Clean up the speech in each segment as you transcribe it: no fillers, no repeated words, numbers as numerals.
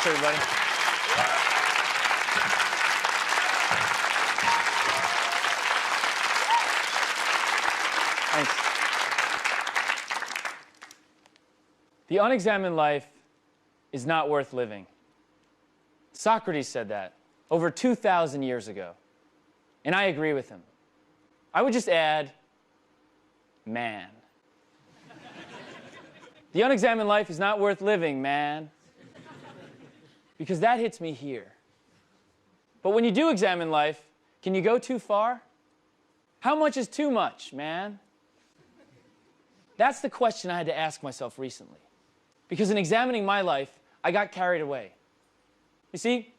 Thanks, everybody. Thanks. The unexamined life is not worth living. Socrates said that over 2,000 years ago, and I agree with him. I would just add, man. The unexamined life is not worth living, man. Because that hits me here. But when you do examine life, can you go too far? How much is too much, man? That's the question I had to ask myself recently. Because in examining my life, I got carried away. You see,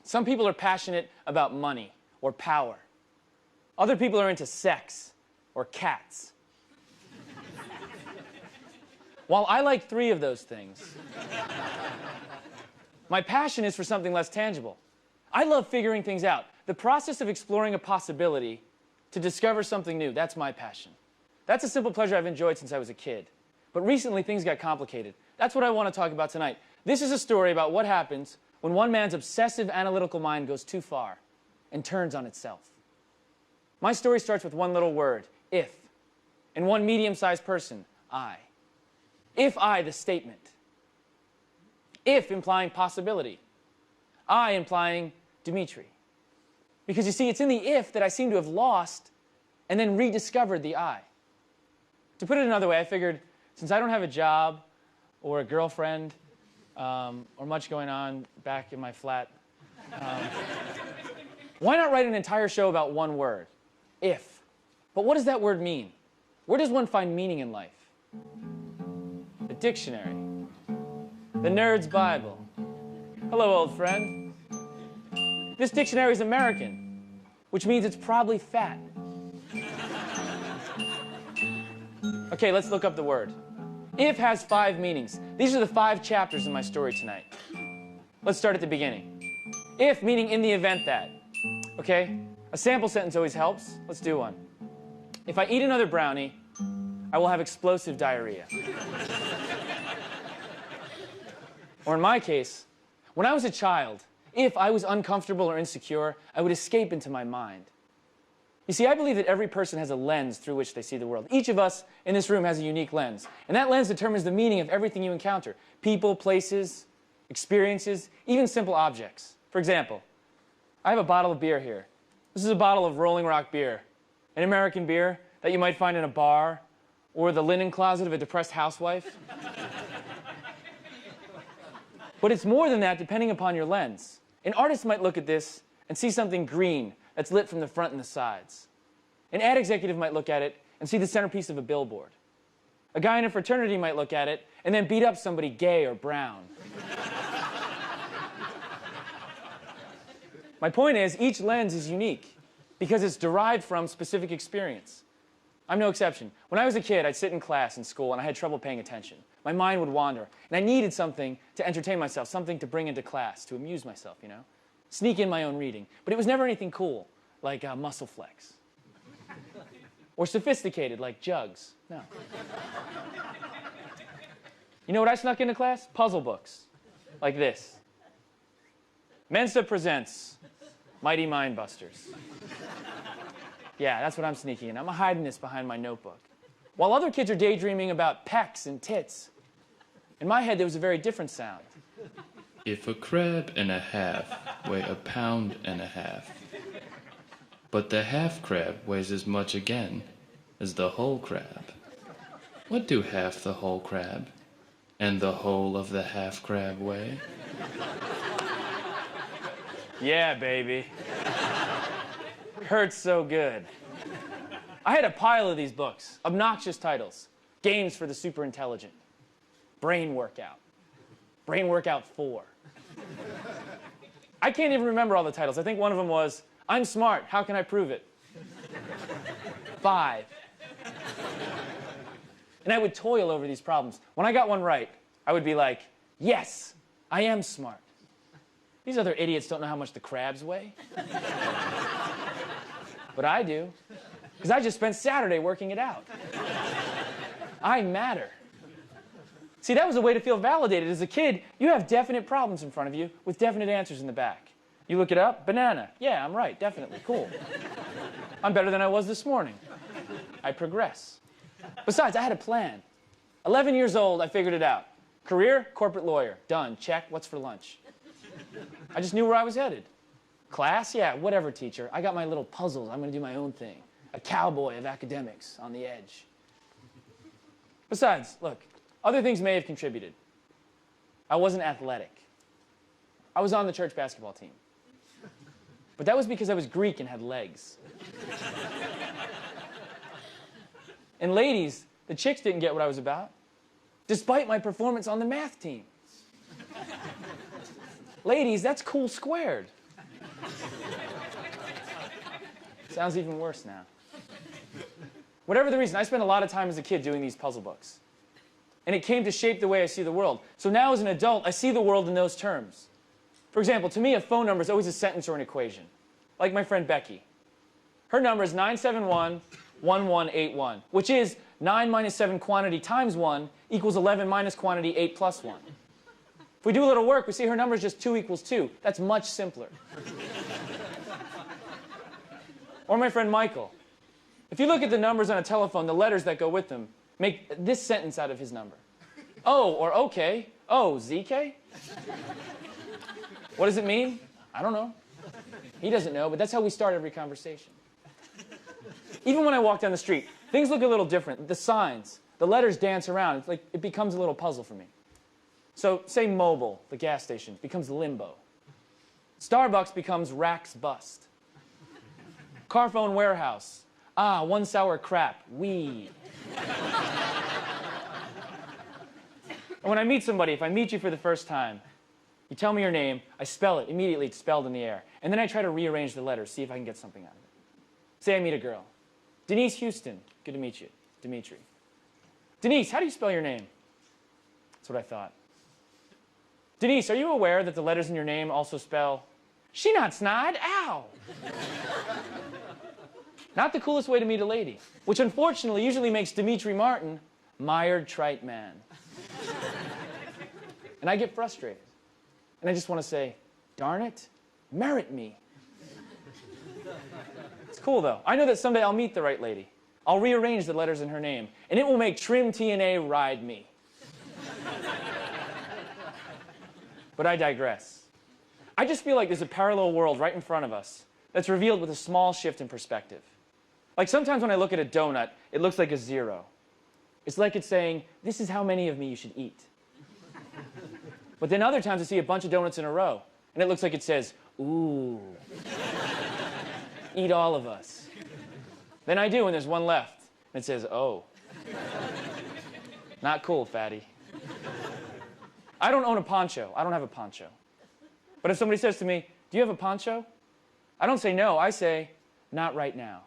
some people are passionate about money or power. Other people are into sex or cats. While I like 3 of those things, my passion is for something less tangible. I love figuring things out. The process of exploring a possibility to discover something new, that's my passion. That's a simple pleasure I've enjoyed since I was a kid. But recently, things got complicated. That's what I want to talk about tonight. This is a story about what happens when one man's obsessive analytical mind goes too far and turns on itself. My story starts with one little word, if, and one medium-sized person, I. If I, the statement. If implying possibility. I implying Demetri. Because you see, it's in the if that I seem to have lost and then rediscovered the I. To put it another way, I figured since I don't have a job or a girlfriend or much going on back in my flat, why not write an entire show about one word, if? But what does that word mean? Where does one find meaning in life? The dictionary. The Nerd's Bible. Hello, old friend. This dictionary is American, which means it's probably fat. Okay, let's look up the word. If has 5 meanings. These are the 5 chapters in my story tonight. Let's start at the beginning. If, meaning in the event that. Okay? A sample sentence always helps. Let's do one. If I eat another brownie, I will have explosive diarrhea. Or in my case, when I was a child, if I was uncomfortable or insecure, I would escape into my mind. You see, I believe that every person has a lens through which they see the world. Each of us in this room has a unique lens. And that lens determines the meaning of everything you encounter. People, places, experiences, even simple objects. For example, I have a bottle of beer here. This is a bottle of Rolling Rock beer, an American beer that you might find in a bar or the linen closet of a depressed housewife. But it's more than that depending upon your lens. An artist might look at this and see something green that's lit from the front and the sides. An ad executive might look at it and see the centerpiece of a billboard. A guy in a fraternity might look at it and then beat up somebody gay or brown. My point is, each lens is unique because it's derived from specific experience. I'm no exception. When I was a kid, I'd sit in class in school and I had trouble paying attention. My mind would wander, and I needed something to entertain myself, something to bring into class, to amuse myself, you know? Sneak in my own reading. But it was never anything cool, like muscle flex. Or sophisticated, like jugs. No. You know what I snuck into class? Puzzle books. Like this. Mensa presents Mighty Mind Busters. Yeah, that's what I'm sneaking in. I'm hiding this behind my notebook. While other kids are daydreaming about pecs and tits, in my head there was a very different sound. If a crab and a half weigh 1.5 pounds, but the half crab weighs as much again as the whole crab, what do half the whole crab and the whole of the half crab weigh? Yeah, baby. Hurts so good. I had a pile of these books, obnoxious titles. Games for the super intelligent. Brain Workout. Brain Workout 4. I can't even remember all the titles. I think one of them was, I'm smart, how can I prove it? 5. And I would toil over these problems. When I got one right, I would be like, yes, I am smart. These other idiots don't know how much the crabs weigh. But I do, because I just spent Saturday working it out. I matter. See, that was a way to feel validated. As a kid, you have definite problems in front of you with definite answers in the back. You look it up, banana. Yeah, I'm right, definitely, cool. I'm better than I was this morning. I progress. Besides, I had a plan. 11 years old, I figured it out. Career, corporate lawyer. Done, check, what's for lunch? I just knew where I was headed. Class, yeah, whatever, teacher. I got my little puzzles, I'm gonna do my own thing. A cowboy of academics on the edge. Besides, look, other things may have contributed. I wasn't athletic. I was on the church basketball team. But that was because I was Greek and had legs. And ladies, the chicks didn't get what I was about, despite my performance on the math team. Ladies, that's cool squared. Sounds even worse now. Whatever the reason, I spent a lot of time as a kid doing these puzzle books. And it came to shape the way I see the world. So now as an adult, I see the world in those terms. For example, to me, a phone number is always a sentence or an equation. Like my friend Becky. Her number is 971-1181, which is 9 minus 7 quantity times 1 equals 11 minus quantity 8 plus 1. If we do a little work, we see her number is just 2 equals 2. That's much simpler. Or my friend Michael. If you look at the numbers on a telephone, the letters that go with them make this sentence out of his number. Oh, or okay. Oh, ZK? What does it mean? I don't know. He doesn't know, but that's how we start every conversation. Even when I walk down the street, things look a little different. The signs, the letters dance around. It's like it becomes a little puzzle for me. So say Mobil, the gas station, becomes Limbo. Starbucks becomes Rack's Bust. Carphone Warehouse. Ah, one sour crap. Wee. And when I meet somebody, if I meet you for the first time, you tell me your name, I spell it, immediately it's spelled in the air. And then I try to rearrange the letters, see if I can get something out of it. Say I meet a girl. Denise Houston. Good to meet you. Demetri. Denise, how do you spell your name? That's what I thought. Denise, are you aware that the letters in your name also spell, she not snide, ow? Not the coolest way to meet a lady, which unfortunately usually makes Demetri Martin mired trite man. And I get frustrated. And I just want to say, darn it, merit me. It's cool though. I know that someday I'll meet the right lady. I'll rearrange the letters in her name, and it will make Trim TNA ride me. But I digress. I just feel like there's a parallel world right in front of us that's revealed with a small shift in perspective. Like sometimes when I look at a donut, it looks like a 0. It's like it's saying, this is how many of me you should eat. But then other times I see a bunch of donuts in a row, and it looks like it says, ooh, eat all of us. Then I do, and there's one left, and it says, oh. Not cool, fatty. I don't own a poncho. I don't have a poncho. But if somebody says to me, do you have a poncho? I don't say no, I say, not right now.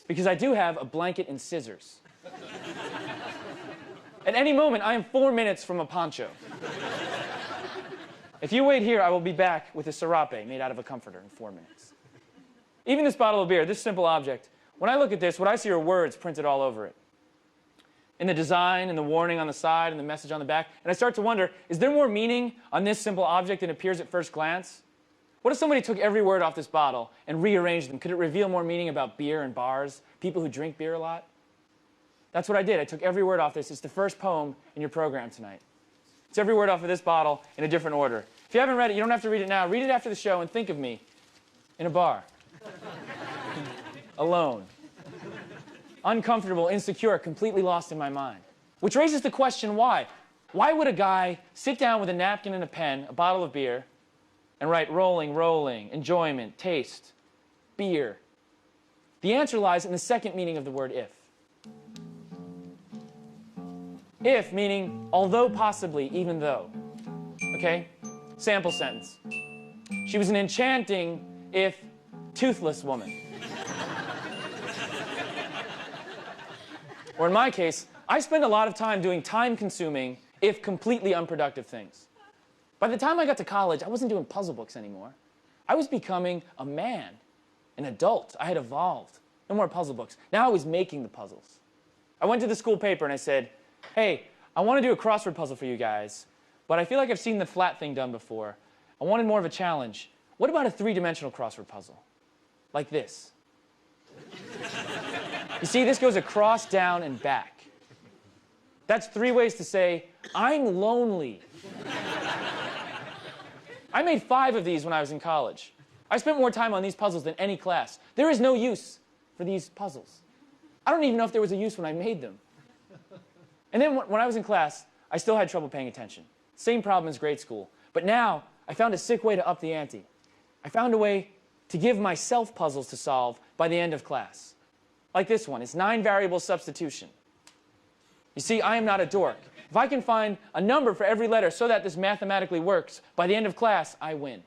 Because I do have a blanket and scissors. At any moment, I am 4 minutes from a poncho. If you wait here, I will be back with a serape made out of a comforter in 4 minutes. Even this bottle of beer, this simple object, when I look at this, what I see are words printed all over it. In the design, and the warning on the side, and the message on the back. And I start to wonder, is there more meaning on this simple object than appears at first glance? What if somebody took every word off this bottle and rearranged them? Could it reveal more meaning about beer and bars, people who drink beer a lot? That's what I did. I took every word off this. It's the first poem in your program tonight. It's every word off of this bottle in a different order. If you haven't read it, you don't have to read it now. Read it after the show and think of me in a bar. Alone. Uncomfortable, insecure, completely lost in my mind. Which raises the question, why? Why would a guy sit down with a napkin and a pen, a bottle of beer, and write rolling, rolling, enjoyment, taste, beer? The answer lies in the second meaning of the word if. If meaning although possibly, even though. Okay? Sample sentence. She was an enchanting, if toothless woman. Or in my case, I spend a lot of time doing time-consuming, if completely unproductive things. By the time I got to college, I wasn't doing puzzle books anymore. I was becoming a man, an adult. I had evolved. No more puzzle books. Now I was making the puzzles. I went to the school paper and I said, hey, I want to do a crossword puzzle for you guys, but I feel like I've seen the flat thing done before. I wanted more of a challenge. What about a three-dimensional crossword puzzle? Like this. You see, this goes across, down, and back. That's 3 ways to say, I'm lonely. I made 5 of these when I was in college. I spent more time on these puzzles than any class. There is no use for these puzzles. I don't even know if there was a use when I made them. And then when I was in class, I still had trouble paying attention. Same problem as grade school. But now, I found a sick way to up the ante. I found a way to give myself puzzles to solve by the end of class. Like this one, it's 9-variable substitution. You see, I am not a dork. If I can find a number for every letter so that this mathematically works, by the end of class, I win.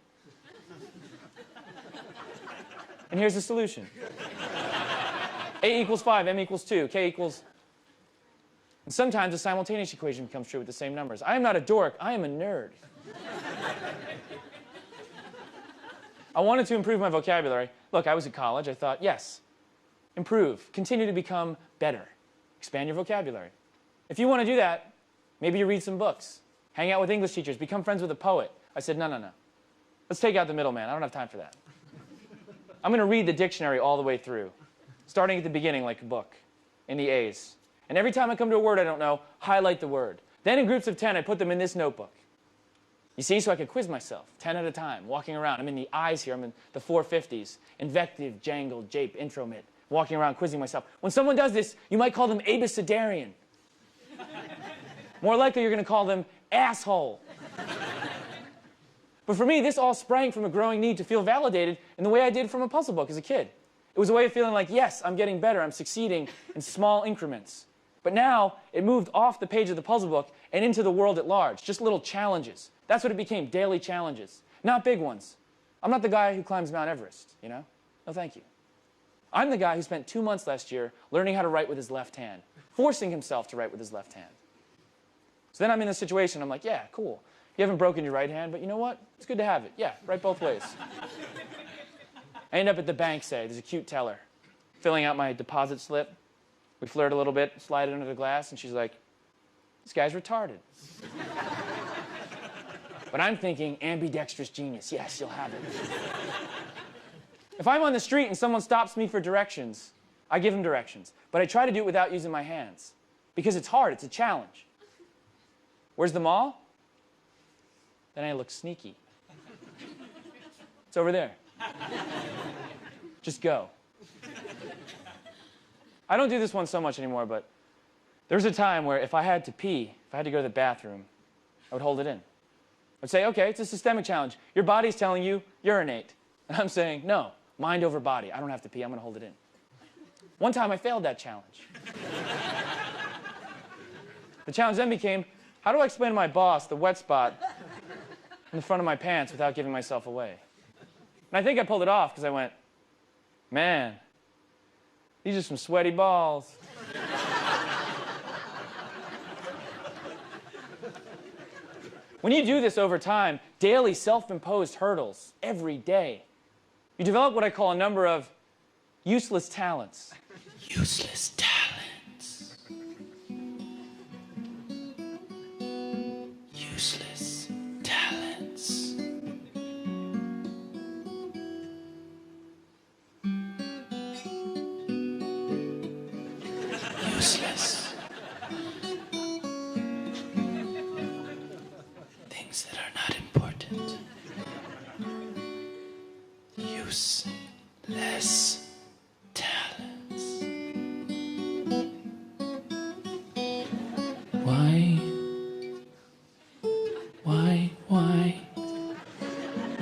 And here's the solution. A equals 5, M equals 2, K equals... And sometimes a simultaneous equation becomes true with the same numbers. I am not a dork, I am a nerd. I wanted to improve my vocabulary. Look, I was at college, I thought, yes, improve, continue to become better, expand your vocabulary. If you want to do that, maybe you read some books, hang out with English teachers, become friends with a poet. I said, no. Let's take out the middleman, I don't have time for that. I'm going to read the dictionary all the way through, starting at the beginning like a book, in the A's. And every time I come to a word I don't know, highlight the word. Then in groups of 10, I put them in this notebook. You see, so I could quiz myself, 10 at a time, walking around. I'm in the I's here, I'm in the 450s. Invective, jangle, jape, intromit, walking around quizzing myself. When someone does this, you might call them abecedarian. More likely, you're going to call them asshole. But for me, this all sprang from a growing need to feel validated in the way I did from a puzzle book as a kid. It was a way of feeling like, yes, I'm getting better, I'm succeeding in small increments. But now, it moved off the page of the puzzle book and into the world at large, just little challenges. That's what it became, daily challenges, not big ones. I'm not the guy who climbs Mount Everest, you know? No, thank you. I'm the guy who spent 2 months last year learning how to write with his left hand, forcing himself to write with his left hand. So then I'm in this situation, I'm like, yeah, cool. You haven't broken your right hand, but you know what? It's good to have it. Yeah, write both ways. I end up at the bank, say, there's a cute teller, filling out my deposit slip. We flirt a little bit, slide it under the glass, and she's like, this guy's retarded. But I'm thinking, ambidextrous genius, yes, you'll have it. If I'm on the street and someone stops me for directions, I give them directions. But I try to do it without using my hands. Because it's hard, it's a challenge. Where's the mall? Then I look sneaky. It's over there. Just go. I don't do this one so much anymore, but there was a time where if I had to pee, if I had to go to the bathroom, I would hold it in. I'd say, okay, it's a systemic challenge. Your body's telling you, urinate. And I'm saying, no, mind over body. I don't have to pee, I'm going to hold it in. One time I failed that challenge. The challenge then became, how do I explain to my boss the wet spot in the front of my pants without giving myself away? And I think I pulled it off because I went, man, these are some sweaty balls. When you do this over time, daily self-imposed hurdles, every day, you develop what I call a number of useless talents. Useless talents. Useless talents. Useless. Things that are not important. Useless talents.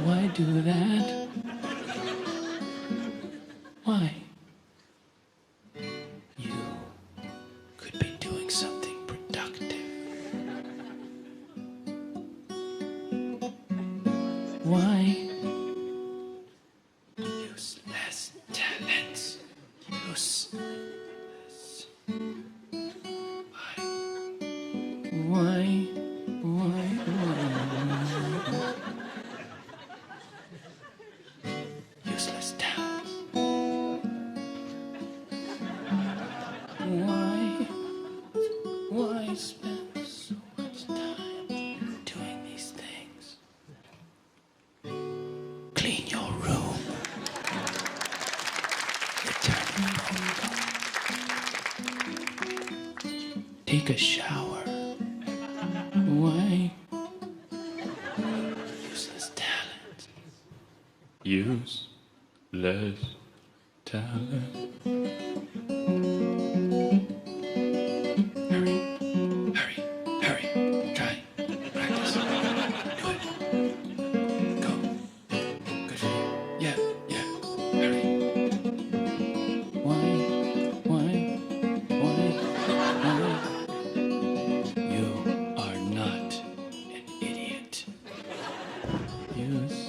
Why do that? Why? You could be doing something productive. Why? Useless talents. Useless. Why? Useless talents. Why spend take a shower. Why? Useless talent. Useless talent. Hurry, hurry, hurry. Try. Practice. Do it. Go. Good for you. Yeah, yeah. Hurry. Why? You are not an idiot. Useless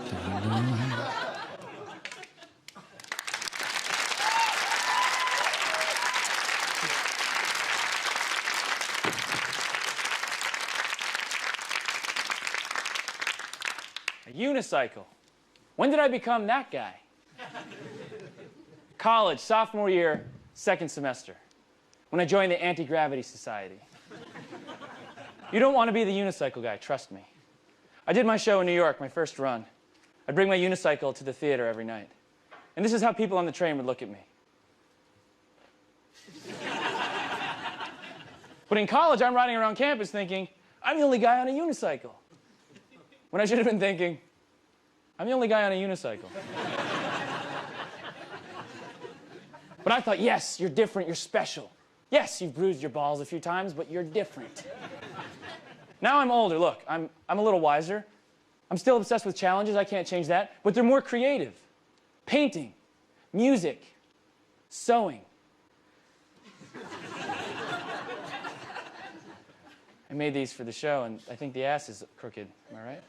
talent. A unicycle. When did I become that guy? College, sophomore year, second semester, when I joined the Anti-Gravity Society. You don't want to be the unicycle guy, trust me. I did my show in New York, my first run. I'd bring my unicycle to the theater every night. And this is how people on the train would look at me. But in college, I'm riding around campus thinking, I'm the only guy on a unicycle. When I should have been thinking, I'm the only guy on a unicycle. But I thought, yes, you're different, you're special. Yes, you've bruised your balls a few times, but you're different. Now I'm older, look, I'm a little wiser. I'm still obsessed with challenges, I can't change that, but they're more creative. Painting, music, sewing. I made these for the show, and I think the ass is crooked, am I right?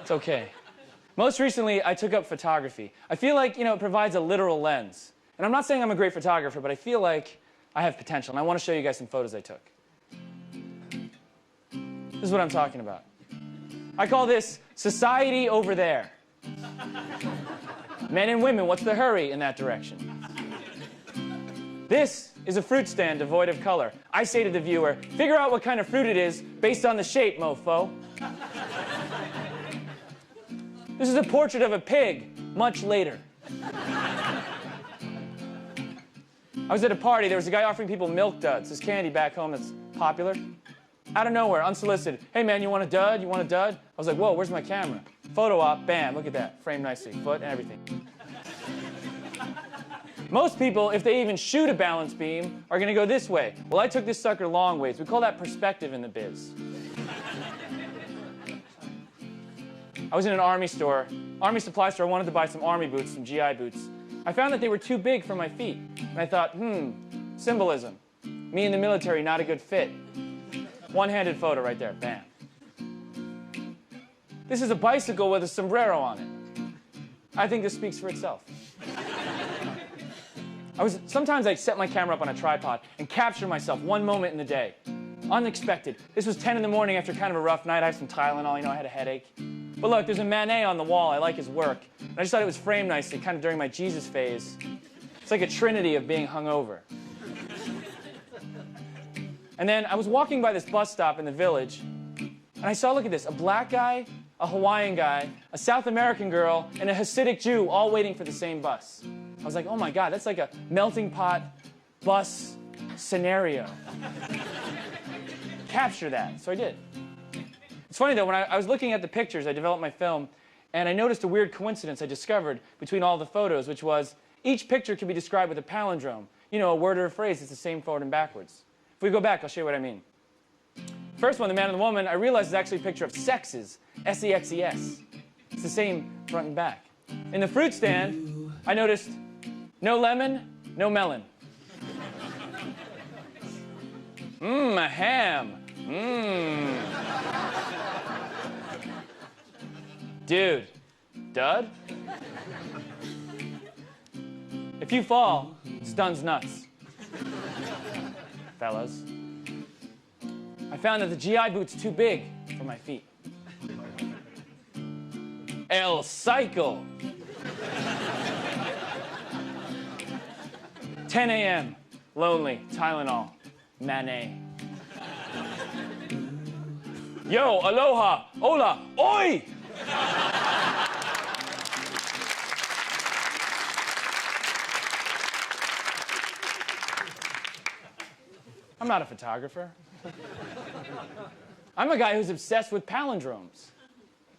It's okay. Most recently, I took up photography. I feel like, it provides a literal lens. And I'm not saying I'm a great photographer, but I feel like I have potential, and I want to show you guys some photos I took. This is what I'm talking about. I call this society over there. Men and women, what's the hurry in that direction? This is a fruit stand devoid of color. I say to the viewer, figure out what kind of fruit it is based on the shape, mofo. This is a portrait of a pig, much later. I was at a party, there was a guy offering people milk duds, this candy back home that's popular. Out of nowhere, unsolicited. Hey man, you want a dud? You want a dud? I was like, whoa, where's my camera? Photo op, bam, look at that, framed nicely, foot and everything. Most people, if they even shoot a balance beam, are gonna go this way. Well, I took this sucker long ways. We call that perspective in the biz. I was in an army store, army supply store. I wanted to buy some army boots, some GI boots. I found that they were too big for my feet. And I thought, symbolism. Me in the military, not a good fit. One-handed photo right there, bam. This is a bicycle with a sombrero on it. I think this speaks for itself. Sometimes I'd set my camera up on a tripod and capture myself one moment in the day. Unexpected. This was 10 in the morning after kind of a rough night. I had some Tylenol, I had a headache. But look, there's a Manet on the wall. I like his work. And I just thought it was framed nicely, kind of during my Jesus phase. It's like a trinity of being hungover. And then I was walking by this bus stop in the village, and I saw, look at this, a black guy, a Hawaiian guy, a South American girl, and a Hasidic Jew all waiting for the same bus. I was like, oh my God, that's like a melting pot bus scenario. Capture that. So I did. It's funny though, when I was looking at the pictures, I developed my film, and I noticed a weird coincidence I discovered between all the photos, which was each picture can be described with a palindrome. A word or a phrase that's the same forward and backwards. If we go back, I'll show you what I mean. First one, the man and the woman, I realized is actually a picture of sexes, S-E-X-E-S. It's the same front and back. In the fruit stand, I noticed no lemon, no melon. A ham. Dude, dud? If you fall, stuns nuts. Fellas. I found that the GI boot's too big for my feet. El Cycle. 10 a.m. Lonely. Tylenol. Manet. Yo, aloha, hola, oi! I'm not a photographer. I'm a guy who's obsessed with palindromes.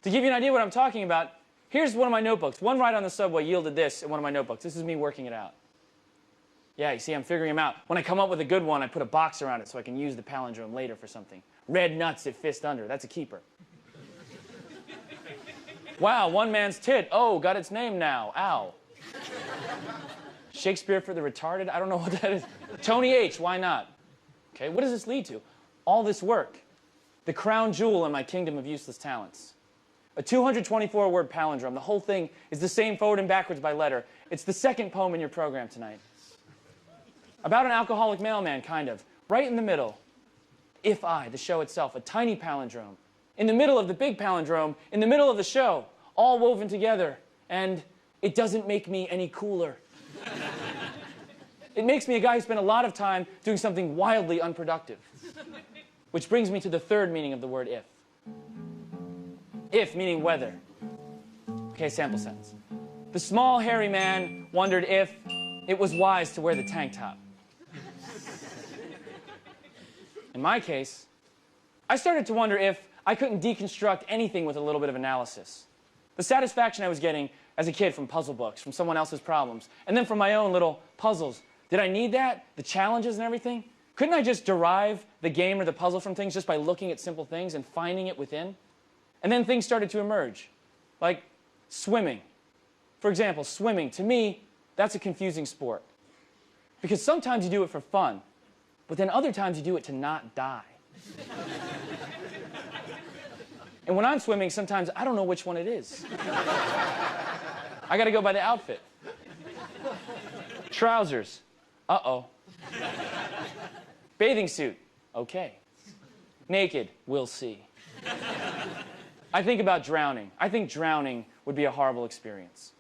To give you an idea what I'm talking about, here's one of my notebooks. One ride on the subway yielded this in one of my notebooks. This is me working it out. Yeah, you see, I'm figuring them out. When I come up with a good one, I put a box around it so I can use the palindrome later for something. Red nuts at fist under. That's a keeper. Wow, one man's tit. Oh, got its name now. Ow. Shakespeare for the retarded? I don't know what that is. Tony H, why not? Okay, what does this lead to? All this work. The crown jewel in my kingdom of useless talents. A 224-word palindrome. The whole thing is the same forward and backwards by letter. It's the second poem in your program tonight. About an alcoholic mailman, kind of. Right in the middle. If I, the show itself, a tiny palindrome. In the middle of the big palindrome, in the middle of the show, all woven together. And it doesn't make me any cooler. It makes me a guy who spent a lot of time doing something wildly unproductive. Which brings me to the third meaning of the word if. If meaning whether. Okay, sample sentence. The small, hairy man wondered if it was wise to wear the tank top. In my case, I started to wonder if I couldn't deconstruct anything with a little bit of analysis. The satisfaction I was getting as a kid from puzzle books, from someone else's problems, and then from my own little puzzles. Did I need that? The challenges and everything? Couldn't I just derive the game or the puzzle from things just by looking at simple things and finding it within? And then things started to emerge, like swimming. For example, swimming, to me, that's a confusing sport. Because sometimes you do it for fun, but then other times you do it to not die. And when I'm swimming, sometimes I don't know which one it is. I gotta go by the outfit. Trousers. Uh-oh. Bathing suit. Okay. Naked. We'll see. I think about drowning. I think drowning would be a horrible experience.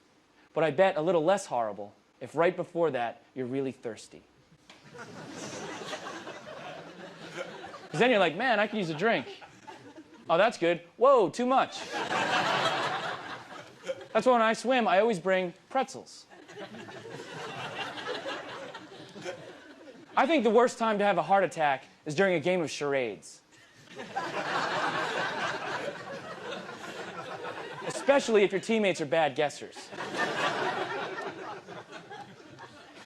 But I bet a little less horrible if right before that you're really thirsty. Because then you're like, man, I could use a drink. Oh, that's good. Whoa, too much. That's why when I swim, I always bring pretzels. I think the worst time to have a heart attack is during a game of charades. Especially if your teammates are bad guessers.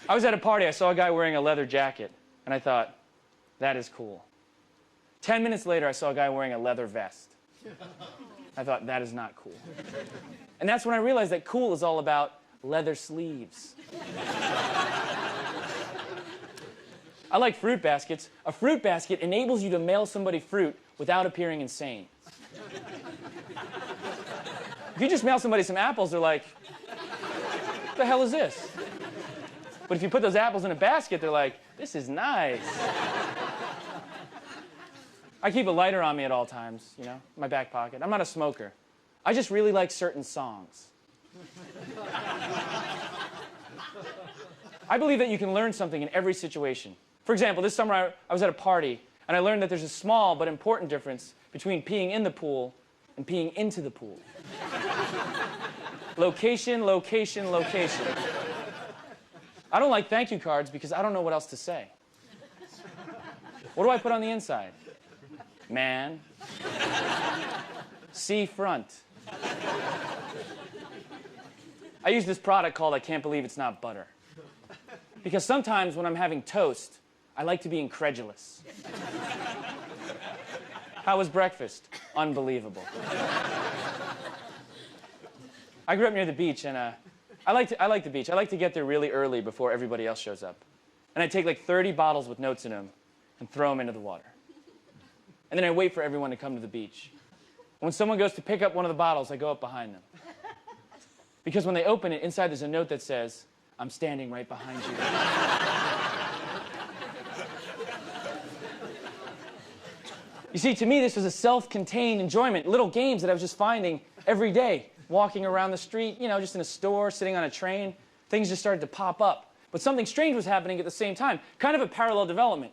I was at a party, I saw a guy wearing a leather jacket, and I thought, that is cool. 10 minutes later, I saw a guy wearing a leather vest. I thought, that is not cool. And that's when I realized that cool is all about leather sleeves. I like fruit baskets. A fruit basket enables you to mail somebody fruit without appearing insane. If you just mail somebody some apples, they're like, what the hell is this? But if you put those apples in a basket, they're like, this is nice. I keep a lighter on me at all times, you know, in my back pocket. I'm not a smoker. I just really like certain songs. I believe that you can learn something in every situation. For example, this summer I was at a party, and I learned that there's a small but important difference between peeing in the pool and peeing into the pool. Location, location, location. I don't like thank you cards because I don't know what else to say. What do I put on the inside? Man. Sea front. I use this product called I Can't Believe It's Not Butter. Because sometimes when I'm having toast, I like to be incredulous. How was breakfast? Unbelievable. I grew up near the beach, and I like the beach. I like to get there really early before everybody else shows up. And I take like 30 bottles with notes in them and throw them into the water. And then I wait for everyone to come to the beach. When someone goes to pick up one of the bottles, I go up behind them. Because when they open it, inside there's a note that says, I'm standing right behind you. You see, to me, this was a self-contained enjoyment, little games that I was just finding every day, walking around the street, you know, just in a store, sitting on a train. Things just started to pop up. But something strange was happening at the same time, kind of a parallel development.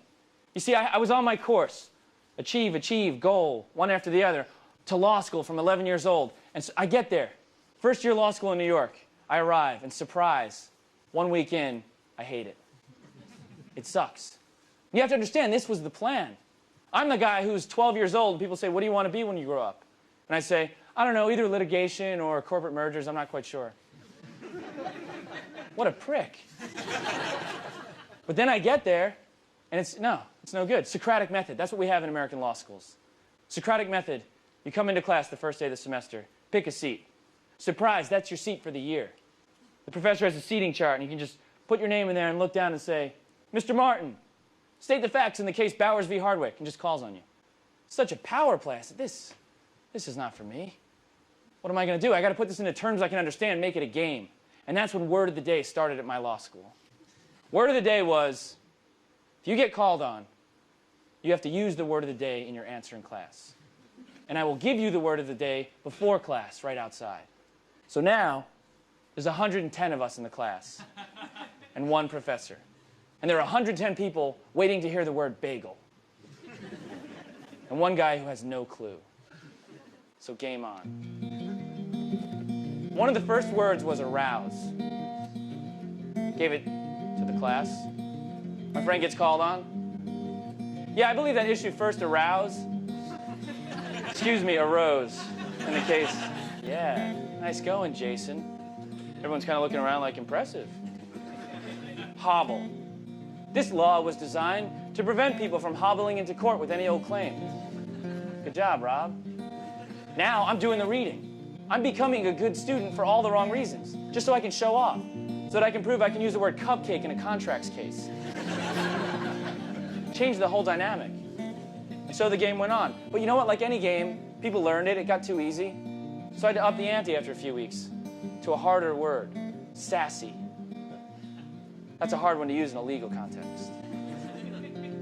You see, I was on my course, achieve, achieve, goal, one after the other, to law school from 11 years old. And so I get there, first year law school in New York. I arrive, and surprise, 1 week in, I hate it. It sucks. You have to understand, this was the plan. I'm the guy who's 12 years old, and people say, what do you want to be when you grow up? And I say, I don't know, either litigation or corporate mergers, I'm not quite sure. What a prick. But then I get there, and it's no good. Socratic method, that's what we have in American law schools. Socratic method, you come into class the first day of the semester, pick a seat. Surprise, that's your seat for the year. The professor has a seating chart, and you can just put your name in there and look down and say, Mr. Martin, state the facts in the case Bowers v. Hardwick, and just calls on you. Such a power play. I said, this is not for me. What am I going to do? I got to put this into terms I can understand, make it a game. And that's when word of the day started at my law school. Word of the day was, if you get called on, you have to use the word of the day in your answer in class. And I will give you the word of the day before class, right outside. So now, there's 110 of us in the class, and one professor. And there are 110 people waiting to hear the word bagel. And one guy who has no clue. So game on. One of the first words was arouse. Gave it to the class. My friend gets called on. Yeah, I believe that issue first arouse. Excuse me, arose in the case. Yeah, nice going, Jason. Everyone's kind of looking around like impressive. Hobble. This law was designed to prevent people from hobbling into court with any old claim. Good job, Rob. Now I'm doing the reading. I'm becoming a good student for all the wrong reasons, just so I can show off, so that I can prove I can use the word cupcake in a contracts case. Change the whole dynamic. And so the game went on. But you know what? Like any game, people learned it. It got too easy. So I had to up the ante after a few weeks to a harder word, sassy. That's a hard one to use in a legal context.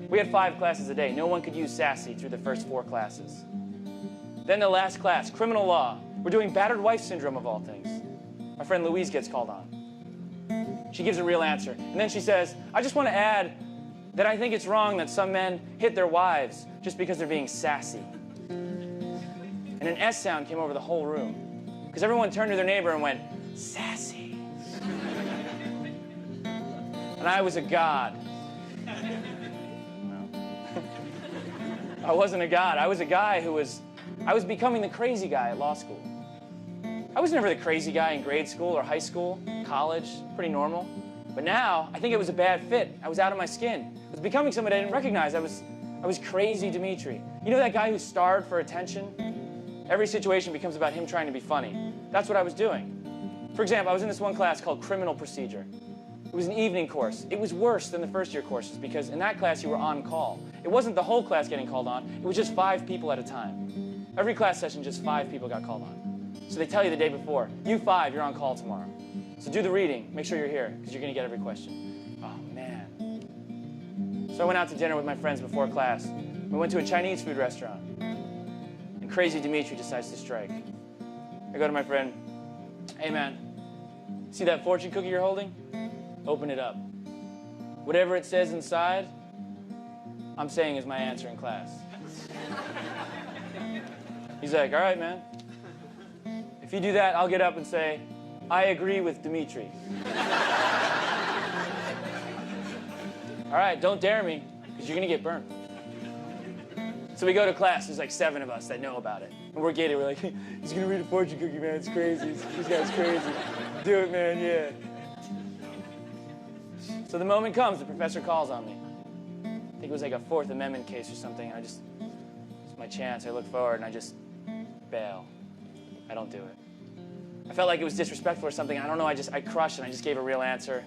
We had 5 classes a day. No one could use sassy through the first 4 classes. Then the last class, criminal law. We're doing battered wife syndrome of all things. My friend Louise gets called on. She gives a real answer. And then she says, I just want to add that I think it's wrong that some men hit their wives just because they're being sassy. And an S sound came over the whole room. Because everyone turned to their neighbor and went, sassy. And I was a god. No. I wasn't a god. I was a guy who I was becoming the crazy guy at law school. I was never the crazy guy in grade school or high school, college, pretty normal. But now, I think it was a bad fit. I was out of my skin. I was becoming somebody I didn't recognize. I was crazy Demetri. You know that guy who's starved for attention? Every situation becomes about him trying to be funny. That's what I was doing. For example, I was in this one class called criminal procedure. It was an evening course. It was worse than the first year courses because in that class you were on call. It wasn't the whole class getting called on. It was just 5 people at a time. Every class session, just 5 people got called on. So they tell you the day before, you 5, you're on call tomorrow. So do the reading, make sure you're here, because you're going to get every question. Oh, man. So I went out to dinner with my friends before class. We went to a Chinese food restaurant. And crazy Demetri decides to strike. I go to my friend, hey, man, see that fortune cookie you're holding? Open it up. Whatever it says inside, I'm saying is my answer in class. He's like, all right, man. If you do that, I'll get up and say, I agree with Demetri. All right, don't dare me, because you're going to get burnt. So we go to class. There's like 7 of us that know about it. And we're gated. We're like, he's going to read a fortune cookie, man. It's crazy. This guy's crazy. Do it, man. Yeah. So the moment comes. The professor calls on me. I think it was like a 4th Amendment case or something. And it's my chance. I look forward, and I just bail. I don't do it. I felt like it was disrespectful or something. I don't know. I crushed, and I just gave a real answer.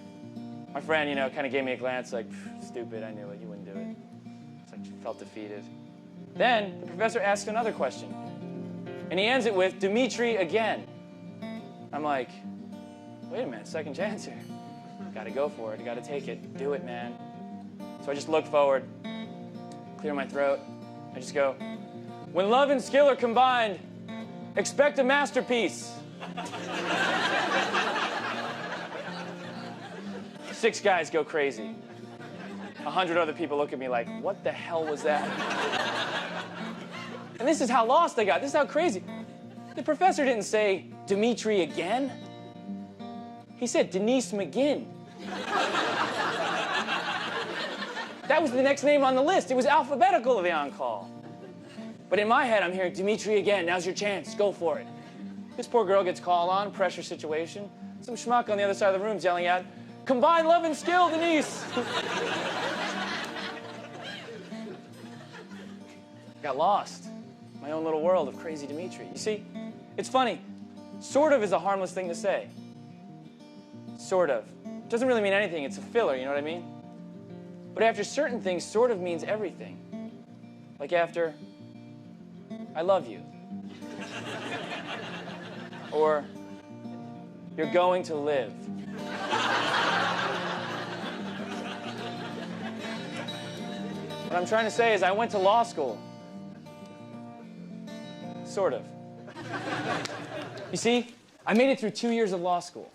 My friend, you know, kind of gave me a glance like, stupid. I knew it. You wouldn't do it. So I felt defeated. Then the professor asks another question. And he ends it with, Demetri again. I'm like, wait a minute, second chance here. Got to go for it. I got to take it. Do it, man. So I just look forward, clear my throat. I just go, when love and skill are combined, expect a masterpiece. 6 guys go crazy. 100 other people look at me like, what the hell was that? And this is how lost I got. This is how crazy. The professor didn't say, Demetri again. He said, Denise McGinn. That was the next name on the list. It was alphabetical of the on-call. But in my head, I'm hearing, Demetri again, now's your chance, go for it. This poor girl gets called on, pressure situation. Some schmuck on the other side of the room yelling out, combine love and skill, Denise. Got lost. My own little world of crazy Demetri. You see, it's funny. Sort of is a harmless thing to say. Sort of. It doesn't really mean anything. It's a filler, you know what I mean? But after certain things, sort of means everything. Like after, I love you. Or, you're going to live. What I'm trying to say is I went to law school. Sort of. You see, I made it through 2 years of law school.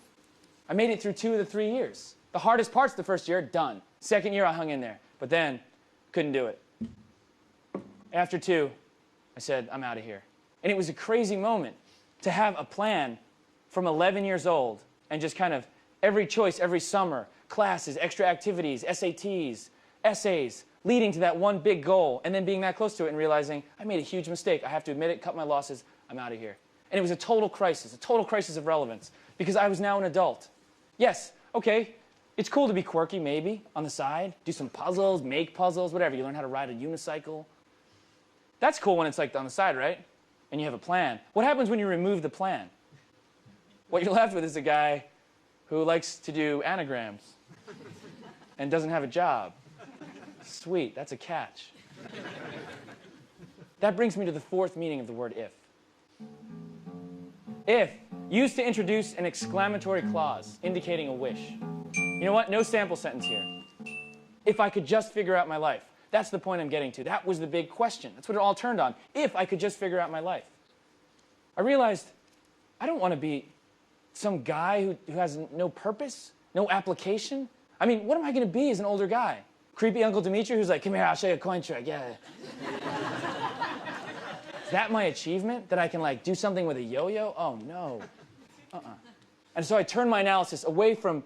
I made it through 2 of the 3 years. The hardest parts the first year, done. Second year, I hung in there. But then, couldn't do it. After 2, I said, I'm out of here. And it was a crazy moment to have a plan from 11 years old and just kind of every choice, every summer, classes, extra activities, SATs, essays, leading to that one big goal, and then being that close to it and realizing, I made a huge mistake. I have to admit it, cut my losses, I'm out of here. And it was a total crisis of relevance, because I was now an adult. Yes, okay, it's cool to be quirky, maybe, on the side, do some puzzles, make puzzles, whatever. You learn how to ride a unicycle. That's cool when it's like on the side, right? And you have a plan. What happens when you remove the plan? What you're left with is a guy who likes to do anagrams and doesn't have a job. Sweet, that's a catch. That brings me to the 4th meaning of the word if. If, used to introduce an exclamatory clause indicating a wish. You know what? No sample sentence here. If I could just figure out my life. That's the point I'm getting to. That was the big question. That's what it all turned on. If I could just figure out my life. I realized I don't want to be some guy who has no purpose, no application. I mean, what am I going to be as an older guy? Creepy Uncle Demetri who's like, come here, I'll show you a coin trick, yeah. Is that my achievement? That I can like do something with a yo-yo? Oh no. And so I turned my analysis away from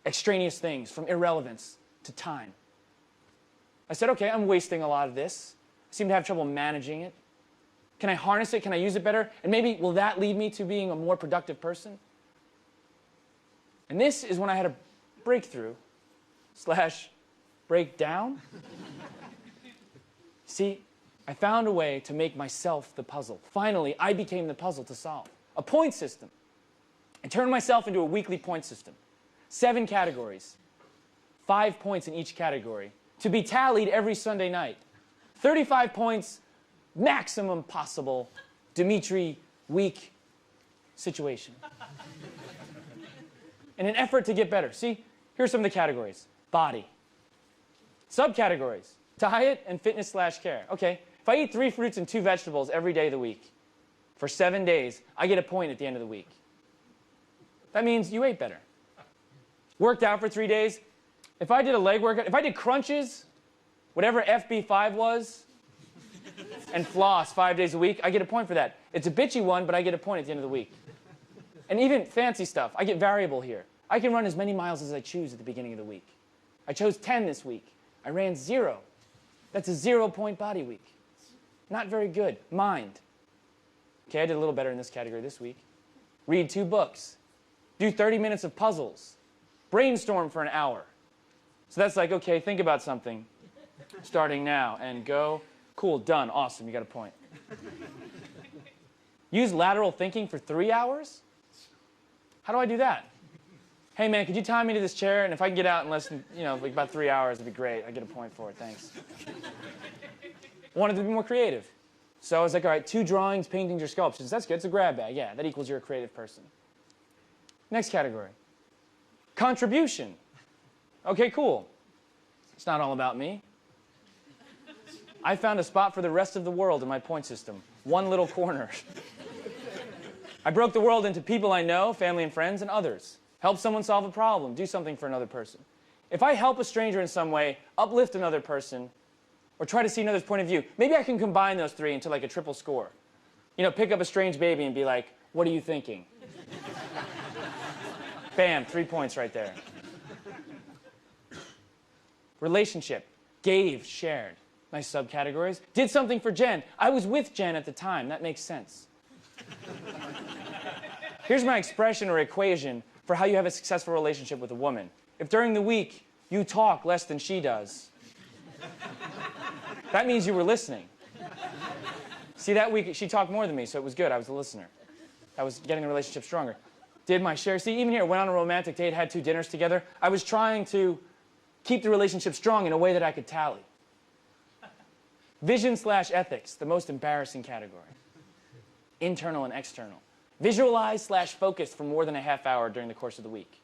extraneous things, from irrelevance to time. I said, okay, I'm wasting a lot of this. I seem to have trouble managing it. Can I harness it? Can I use it better? And maybe will that lead me to being a more productive person? And this is when I had a breakthrough / breakdown. See, I found a way to make myself the puzzle. Finally, I became the puzzle to solve. A point system. I turned myself into a weekly point system. 7 categories. 5 points in each category. To be tallied every Sunday night. 35 points, maximum possible Demetri week situation. In an effort to get better. See, here are some of the categories. Body. Subcategories. Diet and fitness / care. Okay, if I eat 3 fruits and 2 vegetables every day of the week for 7 days, I get a point at the end of the week. That means you ate better. Worked out for 3 days. If I did a leg workout, if I did crunches, whatever FB5 was, and floss 5 days a week, I get a point for that. It's a bitchy one, but I get a point at the end of the week. And even fancy stuff, I get variable here. I can run as many miles as I choose at the beginning of the week. I chose 10 this week. I ran 0. That's a 0-point body week. Not very good. Mind. Okay, I did a little better in this category this week. Read 2 books. Do 30 minutes of puzzles. Brainstorm for an hour. So that's like, okay, think about something. Starting now and go. Cool, done, awesome, you got a point. Use lateral thinking for 3 hours? How do I do that? Hey man, could you tie me to this chair? And if I can get out in less than, like about 3 hours, it'd be great. I get a point for it, thanks. Wanted to be more creative. So I was like, all right, 2 drawings, paintings, or sculptures. That's good, it's a grab bag. Yeah, that equals you're a creative person. Next category. Contribution. Okay, cool. It's not all about me. I found a spot for the rest of the world in my point system. One little corner. I broke the world into people I know, family and friends, and others. Help someone solve a problem, do something for another person. If I help a stranger in some way, uplift another person, or try to see another's point of view, maybe I can combine those 3 into like a triple score. Pick up a strange baby and be like, what are you thinking? Bam, 3 points right there. Relationship. Gave, shared. Nice subcategories. Did something for Jen. I was with Jen at the time. That makes sense. Here's my expression or equation for how you have a successful relationship with a woman. If during the week you talk less than she does, that means you were listening. See, that week she talked more than me, so it was good. I was a listener. I was getting the relationship stronger. Did my share. See, even here, went on a romantic date, had 2 dinners together. I was trying to keep the relationship strong in a way that I could tally. Vision/ethics, the most embarrassing category. Internal and external. Visualize/focus for more than a half hour during the course of the week.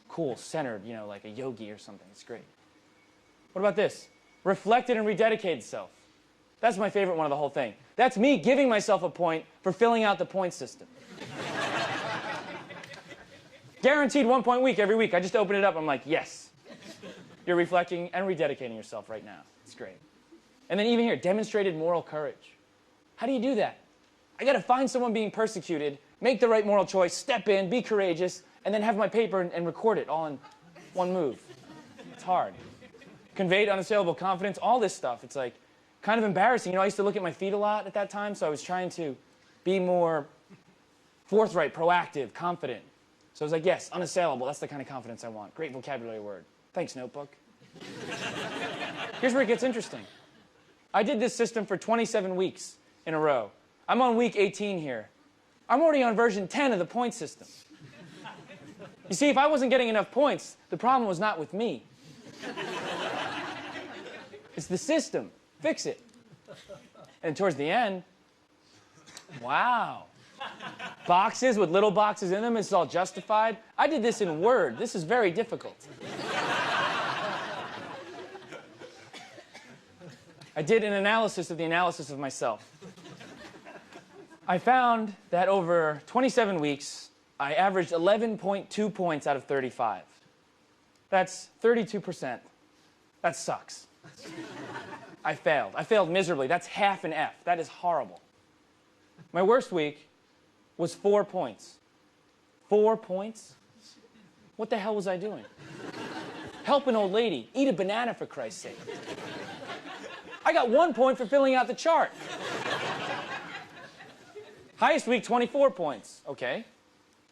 Cool, centered, you know, like a yogi or something. It's great. What about this? Reflected and rededicated self. That's my favorite one of the whole thing. That's me giving myself a point for filling out the point system. Guaranteed 1 point week every week. I just open it up, I'm like, yes. You're reflecting and rededicating yourself right now. It's great. And then even here, demonstrated moral courage. How do you do that? I gotta find someone being persecuted, make the right moral choice, step in, be courageous, and then have my paper and record it all in one move. It's hard. Conveyed unassailable confidence, all this stuff. It's like kind of embarrassing. You know, I used to look at my feet a lot at that time, so I was trying to be more forthright, proactive, confident. So I was like, yes, unassailable. That's the kind of confidence I want. Great vocabulary word. Thanks, notebook. Here's where it gets interesting. I did this system for 27 weeks in a row. I'm on week 18 here. I'm already on version 10 of the point system. You see, if I wasn't getting enough points, the problem was not with me. It's the system. Fix it. And towards the end, wow. Boxes with little boxes in them, it's all justified. I did this in Word. This is very difficult. I did an analysis of the analysis of myself. I found that over 27 weeks, I averaged 11.2 points out of 35. That's 32%. That sucks. I failed. I failed miserably. That's half an F. That is horrible. My worst week was 4 points. 4 points? What the hell was I doing? Help an old lady. Eat a banana, for Christ's sake. I got 1 point for filling out the chart. Highest week, 24 points. Okay.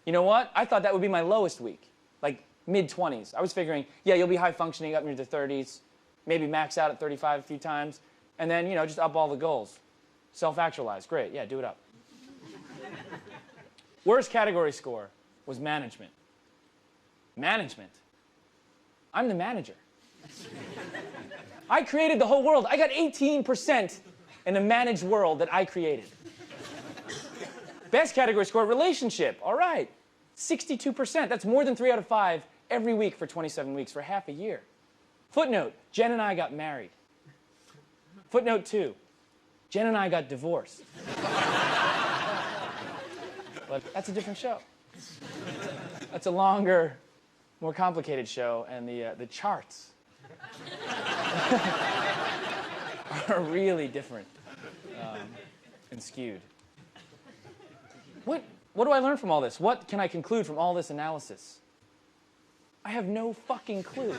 You know what? I thought that would be my lowest week, like mid-20s. I was figuring, yeah, you'll be high functioning up near the 30s, maybe max out at 35 a few times, and then, you know, just up all the goals. Self-actualize. Great. Yeah, do it up. Worst category score was management. Management. I'm the manager. I created the whole world. I got 18% in the managed world that I created. Best category score, relationship. All right. 62%. That's more than 3 out of 5 every week for 27 weeks, for half a year. Footnote, Jen and I got married. Footnote 2, Jen and I got divorced. But that's a different show. That's a longer, more complicated show, and the charts are really different and skewed. What do I learn from all this? What can I conclude from all this analysis? I have no fucking clue.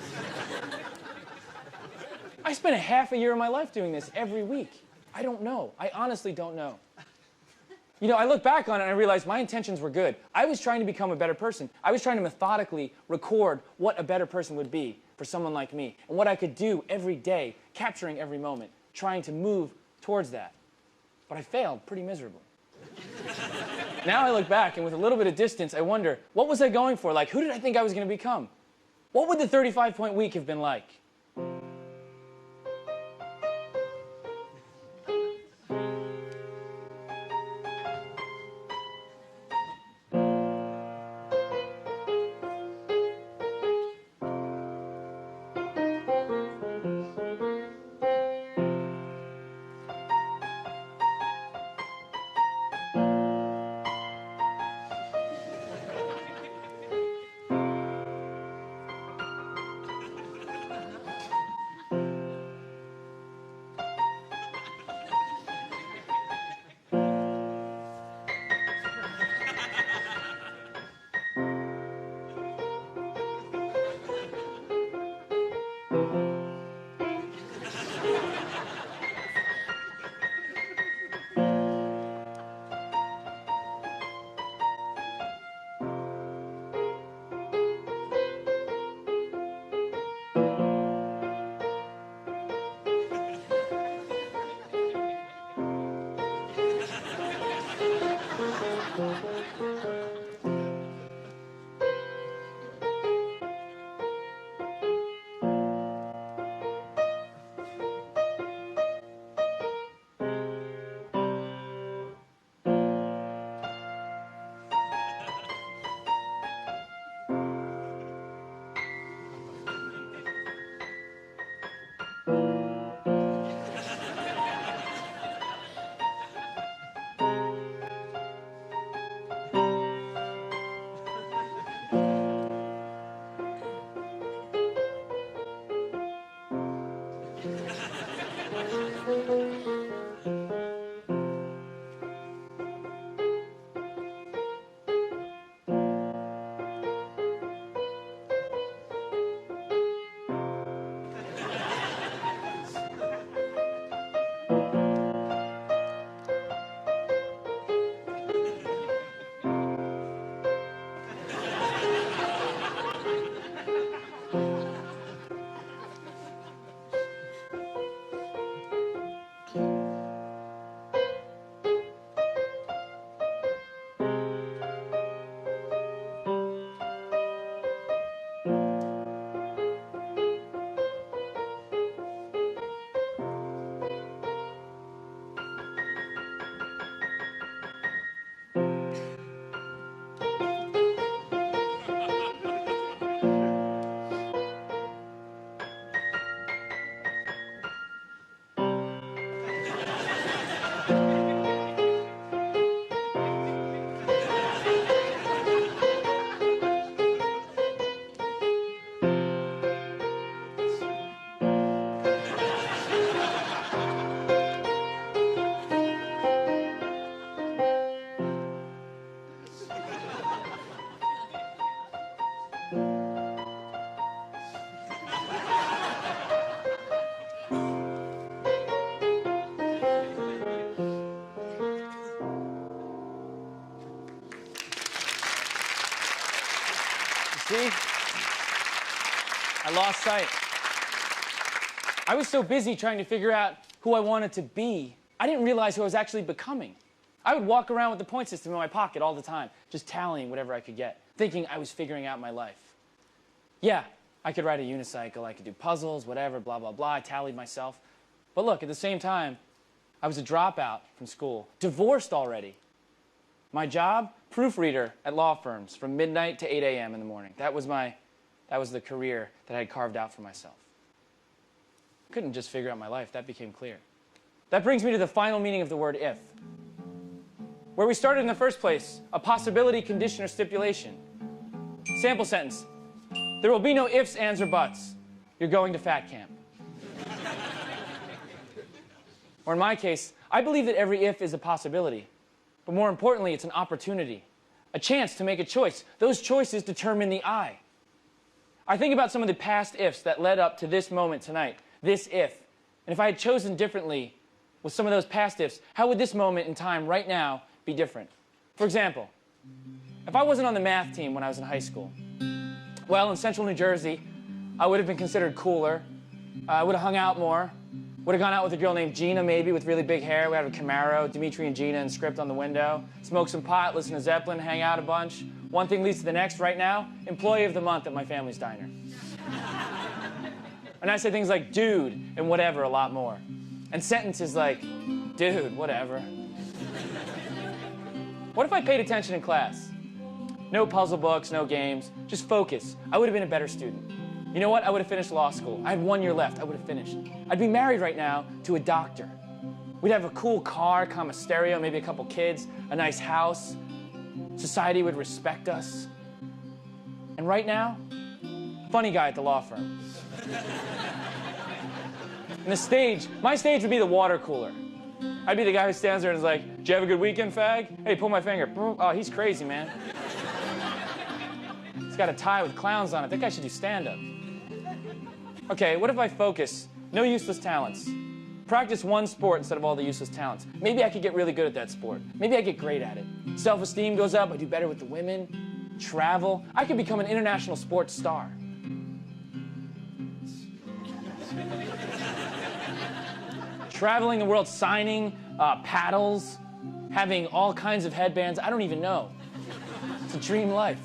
I spent a half a year of my life doing this every week. I don't know. I honestly don't know. You know, I look back on it and I realize my intentions were good. I was trying to become a better person. I was trying to methodically record what a better person would be for someone like me and what I could do every day, capturing every moment, trying to move towards that. But I failed pretty miserably. Now I look back and with a little bit of distance, I wonder, what was I going for? Like, who did I think I was going to become? What would the 35-point week have been like? See? I lost sight. I was so busy trying to figure out who I wanted to be, I didn't realize who I was actually becoming. I would walk around with the point system in my pocket all the time, just tallying whatever I could get, thinking I was figuring out my life. Yeah, I could ride a unicycle, I could do puzzles, whatever, blah, blah, blah. I tallied myself. But look, at the same time, I was a dropout from school, divorced already. My job, proofreader at law firms from midnight to 8 a.m. in the morning. That was the career that I had carved out for myself. Couldn't just figure out my life, that became clear. That brings me to the final meaning of the word if. Where we started in the first place, a possibility, condition, or stipulation. Sample sentence. There will be no ifs, ands, or buts. You're going to fat camp. Or in my case, I believe that every if is a possibility. But more importantly, it's an opportunity, a chance to make a choice. Those choices determine the I. I think about some of the past ifs that led up to this moment tonight, this if. And if I had chosen differently with some of those past ifs, how would this moment in time right now be different? For example, if I wasn't on the math team when I was in high school, well, in central New Jersey, I would have been considered cooler. I would have hung out more. Would have gone out with a girl named Gina, maybe, with really big hair. We had a Camaro, Demetri and Gina, and script on the window. Smoke some pot, listen to Zeppelin, hang out a bunch. One thing leads to the next. Right now, employee of the month at my family's diner. And I say things like dude and whatever a lot more. And sentences like, dude, whatever. What if I paid attention in class? No puzzle books, no games, just focus. I would have been a better student. You know what? I would have finished law school. I had 1 year left. I would have finished. I'd be married right now to a doctor. We'd have a cool car, comma stereo, maybe a couple kids, a nice house. Society would respect us. And right now, funny guy at the law firm. And the stage, my stage would be the water cooler. I'd be the guy who stands there and is like, did you have a good weekend, fag? Hey, pull my finger. Oh, he's crazy, man. He's got a tie with clowns on it. That guy should do stand-up. Okay, what if I focus? No useless talents. Practice one sport instead of all the useless talents. Maybe I could get really good at that sport. Maybe I get great at it. Self-esteem goes up. I do better with the women. Travel. I could become an international sports star. Traveling the world, signing paddles, having all kinds of headbands. I don't even know. It's a dream life.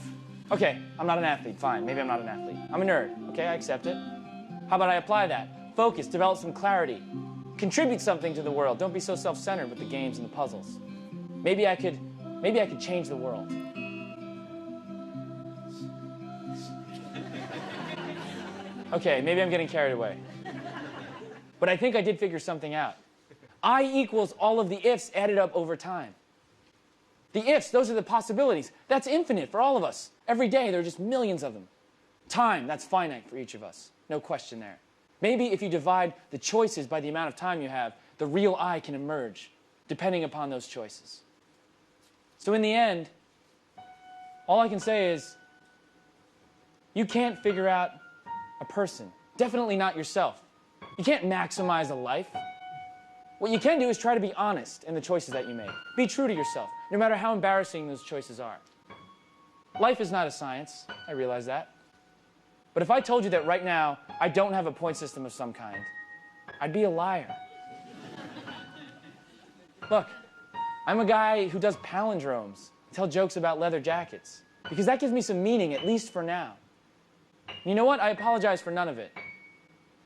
Okay, I'm not an athlete. Fine, maybe I'm not an athlete. I'm a nerd. Okay, I accept it. How about I apply that? Focus, develop some clarity. Contribute something to the world. Don't be so self-centered with the games and the puzzles. Maybe I could change the world. Okay, maybe I'm getting carried away. But I think I did figure something out. I equals all of the ifs added up over time. The ifs, those are the possibilities. That's infinite for all of us. Every day, there are just millions of them. Time, that's finite for each of us. No question there. Maybe if you divide the choices by the amount of time you have, the real I can emerge, depending upon those choices. So in the end, all I can say is, you can't figure out a person. Definitely not yourself. You can't maximize a life. What you can do is try to be honest in the choices that you make. Be true to yourself, no matter how embarrassing those choices are. Life is not a science, I realize that. But if I told you that right now, I don't have a point system of some kind, I'd be a liar. Look, I'm a guy who does palindromes, tell jokes about leather jackets, because that gives me some meaning, at least for now. And you know what? I apologize for none of it.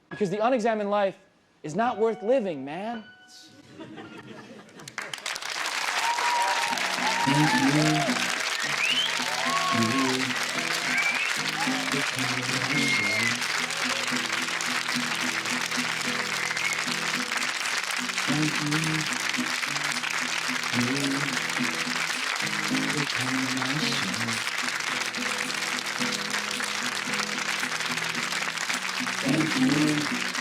Because the unexamined life is not worth living, man. Thank you.